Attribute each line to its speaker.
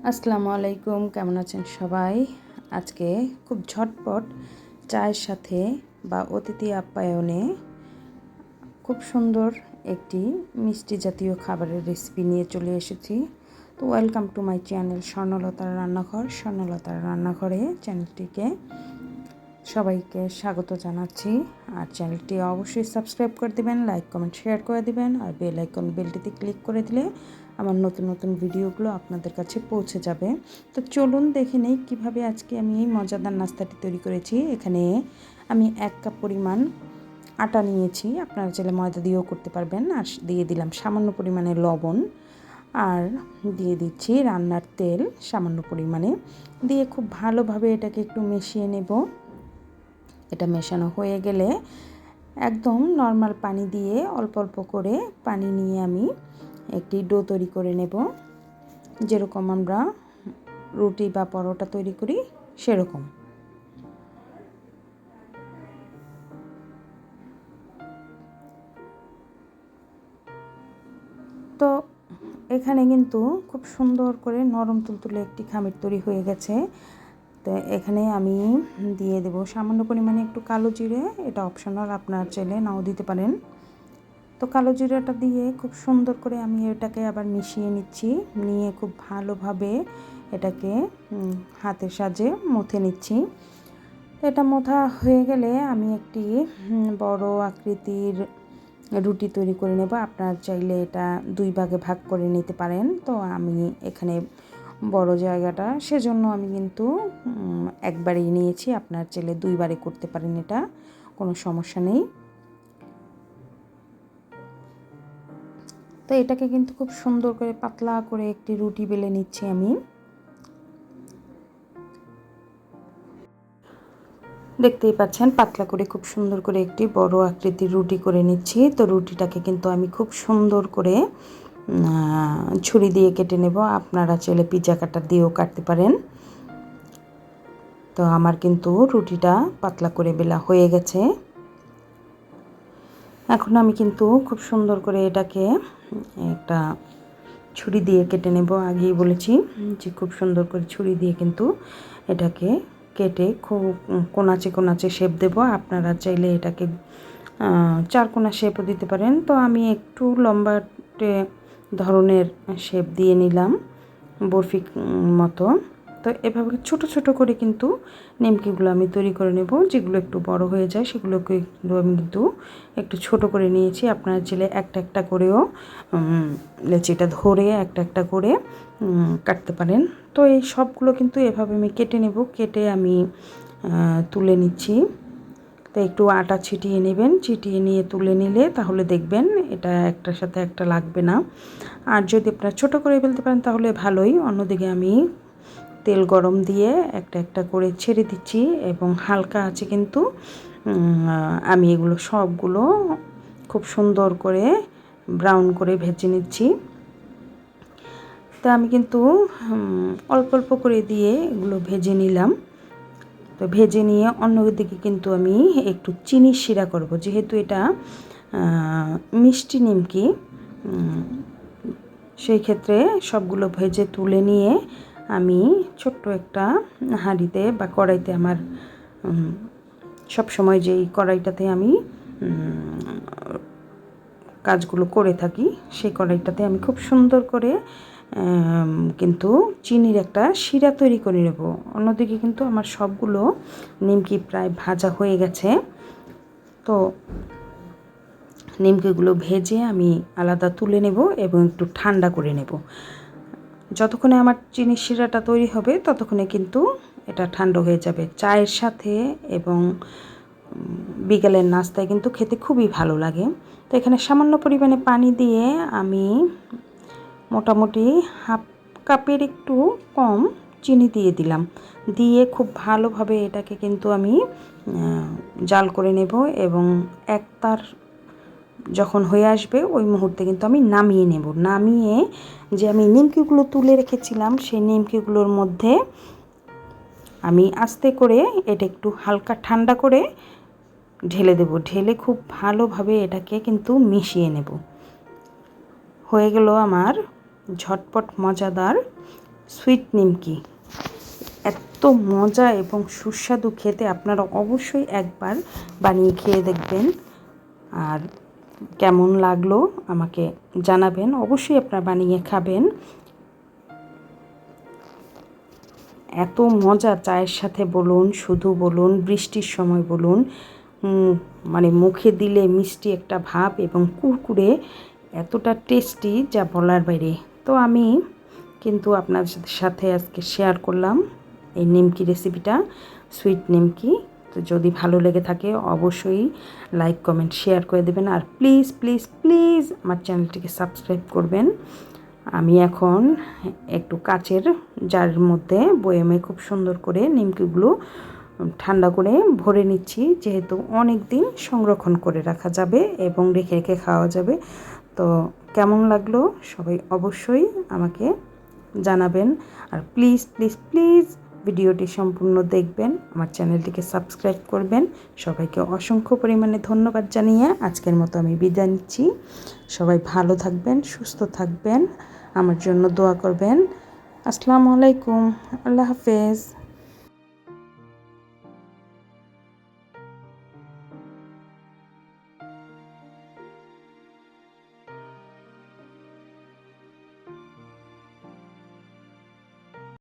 Speaker 1: আসসালামু আলাইকুম, কেমন আছেন সবাই? আজকে খুব ঝটপট চায়ের সাথে বা অতিথি আপ্যায়নে খুব সুন্দর একটি মিষ্টি জাতীয় খাবারের রেসিপি নিয়ে চলে এসেছি। তো ওয়েলকাম টু মাই চ্যানেল স্বর্ণলতার রান্নাঘর। স্বর্ণলতার রান্নাঘরে চ্যানেলটিকে সবাইকে স্বাগত জানাচ্ছি। আর চ্যানেলটি অবশ্যই সাবস্ক্রাইব করে দিবেন, লাইক কমেন্ট শেয়ার করে দিবেন, আর বেলটিতে ক্লিক করে দিলে আমার নতুন নতুন ভিডিওগুলো আপনাদের কাছে পৌঁছে যাবে। তো চলুন দেখে নেই কীভাবে আজকে আমি এই মজাদার নাস্তাটি তৈরি করেছি। এখানে আমি 1 কাপ পরিমাণ আটা নিয়েছি, আপনারা চাইলে ময়দা দিয়েও করতে পারবেন। আর দিয়ে দিলাম সামান্য পরিমাণে লবণ, আর দিয়ে দিচ্ছি রান্নার তেল সামান্য পরিমাণে, দিয়ে খুব ভালোভাবে এটাকে একটু মিশিয়ে নেব। এটা মেশানো হয়ে গেলে একদম নর্মাল পানি দিয়ে অল্প অল্প করে পানি নিয়ে আমি একটি ডো তৈরি করে নেব, যেরকম আমরা রুটি বা পরোটা তৈরি করি সেরকম। তো এখানে কিন্তু খুব সুন্দর করে নরম তুলতুলে একটি খামির তৈরি হয়ে গেছে। তো এখানে আমি দিয়ে দেব সামান্য পরিমাণে একটু কালো জিরে, এটা অপশনাল, আপনার চাইলে নাও দিতে পারেন। তো কালো জিরাটা দিয়ে খুব সুন্দর করে আমি এটাকে আবার মিশিয়ে নিচ্ছি, নিয়ে খুব ভালোভাবে এটাকে হাতের সাহায্যে মথে নিচ্ছি। এটা মথা হয়ে গেলে আমি একটি বড় আকৃতির রুটি তৈরি করে নেব। আপনার চাইলে এটা 2 ভাগে ভাগ করে নিতে পারেন। তো আমি এখানে বড় জায়গাটা, সেজন্য আমি কিন্তু একবারেই নিয়েছি। আপনার চাইলে 2 বারে করতে পারেন, এটা কোনো সমস্যা নেই। তো এটাকে কিন্তু খুব সুন্দর করে পাতলা করে একটি রুটি বেলে নিচ্ছি আমি। দেখতেই পাচ্ছেন পাতলা করে খুব সুন্দর করে একটি বড় আকৃতির রুটি করে নিচ্ছি। তো রুটিটাকে কিন্তু আমি খুব সুন্দর করে ছুরি দিয়ে কেটে নেব। আপনারা চাইলে পিজ্জা কাটার দিয়েও কাটতে পারেন। তো আমার কিন্তু রুটিটা পাতলা করে বেলা হয়ে গেছে। এখন আমি কিন্তু খুব সুন্দর করে এটাকে একটা ছুরি দিয়ে কেটে নেব। আগেই বলেছি যে খুব সুন্দর করে ছুরি দিয়ে কিন্তু এটাকে কেটে খুব কোনাচে কোনাচে শেপ দেব। আপনারা চাইলে এটাকে 4 কোনা শেপও দিতে পারেন। তো আমি একটু লম্বাটে ধরনের শেপ দিয়ে নিলাম, বরফি মতো। তো এভাবে ছোট ছোট করে কিন্তু নিমকিগুলো আমি তৈরি করে নেব। যেগুলো একটু বড় হয়ে যায় সেগুলোকে আমি কিন্তু একটু ছোট করে নিয়েছি। আপনারা চাইলে একটা একটা করেও লেচিটা ধরে একটা একটা করে কাটতে পারেন। তো এই সবগুলো কিন্তু এভাবে আমি কেটে নেব, কেটে আমি তুলে নিচ্ছি। তো একটু আটা ছিটিয়ে নেবেন, ছিটিয়ে নিয়ে তুলে নিলে তাহলে দেখবেন এটা একটার সাথে একটা লাগবে না। আর যদি আপনারা ছোটো করে ফেলতে পারেন তাহলে ভালোই। অন্যদিকে আমি তেল গরম দিয়ে একটা একটা করে ছেড়ে দিচ্ছি, এবং হালকা আছে কিন্তু আমি এগুলো সবগুলো খুব সুন্দর করে ব্রাউন করে ভেজে নিচ্ছি। তো আমি কিন্তু অল্প অল্প করে দিয়ে এগুলো ভেজে নিলাম। তো ভেজে নিয়ে অন্যদিকে কিন্তু আমি একটু চিনির শিরা করব, যেহেতু এটা মিষ্টি নিমকি। সেই ক্ষেত্রে সবগুলো ভেজে তুলে নিয়ে আমি ছোট্ট একটা হাঁড়িতে বা কড়াইতে, আমার সব সময় যেই কড়াইটাতে আমি কাজগুলো করে থাকি সেই কড়াইটাতে আমি খুব সুন্দর করে কিন্তু চিনির একটা শিরা তৈরি করে নেব। অন্যদিকে কিন্তু আমার সবগুলো নিমকি প্রায় ভাজা হয়ে গেছে। তো নিমকিগুলো ভেজে আমি আলাদা তুলে নেব এবং একটু ঠান্ডা করে নেব। যতক্ষণে আমার চিনির শিরাটা তৈরি হবে ততক্ষণে কিন্তু এটা ঠান্ডা হয়ে যাবে। চায়ের সাথে এবং বিকেলের নাস্তায় কিন্তু খেতে খুবই ভালো লাগে। তো এখানে সামান্য পরিমাণে পানি দিয়ে আমি মোটামুটি হাফ কাপের একটু কম চিনি দিয়ে দিলাম, দিয়ে খুব ভালোভাবে এটাকে কিন্তু আমি জাল করে নেব, এবং একতার যখন হয়ে আসবে ওই মুহূর্তে কিন্তু আমি নামিয়ে নেব। নামিয়ে যে আমি নিমকিগুলো তুলে রেখেছিলাম সেই নিমকিগুলোর মধ্যে আমি আস্তে করে এটা একটু হালকা ঠান্ডা করে ঢেলে দেব। ঢেলে খুব ভালোভাবে এটাকে কিন্তু মিশিয়ে নেব। হয়ে গেল আমার ঝটপট মজাদার সুইট নিমকি। এত মজা এবং সুস্বাদু খেতে, আপনারা অবশ্যই একবার বানিয়ে খেয়ে দেখবেন। আর কেমন লাগলো আমাকে জানাবেন, অবশ্যই আপনারা বানিয়ে খাবেন। এত মজা, চায়ের সাথে বলুন, শুধু বলুন, বৃষ্টির সময় বলুন, মানে মুখে দিলে মিষ্টি একটা ভাব এবং কুরকুরে, এতটা টেস্টি যা বলার বাইরে। তো আমি কিন্তু আপনাদের সাথে আজকে শেয়ার করলাম এই নিমকি রেসিপিটা, সুইট নিমকি। তো যদি ভালো লেগে থাকে অবশ্যই লাইক কমেন্ট শেয়ার করে দেবেন। আর প্লিজ প্লিজ প্লিজ আমার চ্যানেলটিকে সাবস্ক্রাইব করবেন। আমি এখন একটু কাচের জারের মধ্যে বয়ামে খুব সুন্দর করে নিমকিগুলো ঠান্ডা করে ভরে নিচ্ছি, যেহেতু অনেক দিন সংরক্ষণ করে রাখা যাবে এবং রেখে রেখে খাওয়া যাবে। তো কেমন লাগলো সবাই অবশ্যই আমাকে জানাবেন। আর প্লিজ প্লিজ প্লিজ ভিডিওটি সম্পূর্ণ দেখবেন, আমার চ্যানেলটিকে সাবস্ক্রাইব করবেন। সবাইকে অসংখ্য পরিমাণে ধন্যবাদ জানিয়ে আজকের মতো আমি বিদায় নিচ্ছি। সবাই ভালো থাকবেন, সুস্থ থাকবেন, আমার জন্য দোয়া করবেন। আসসালামু আলাইকুম, আল্লাহ হাফেজ।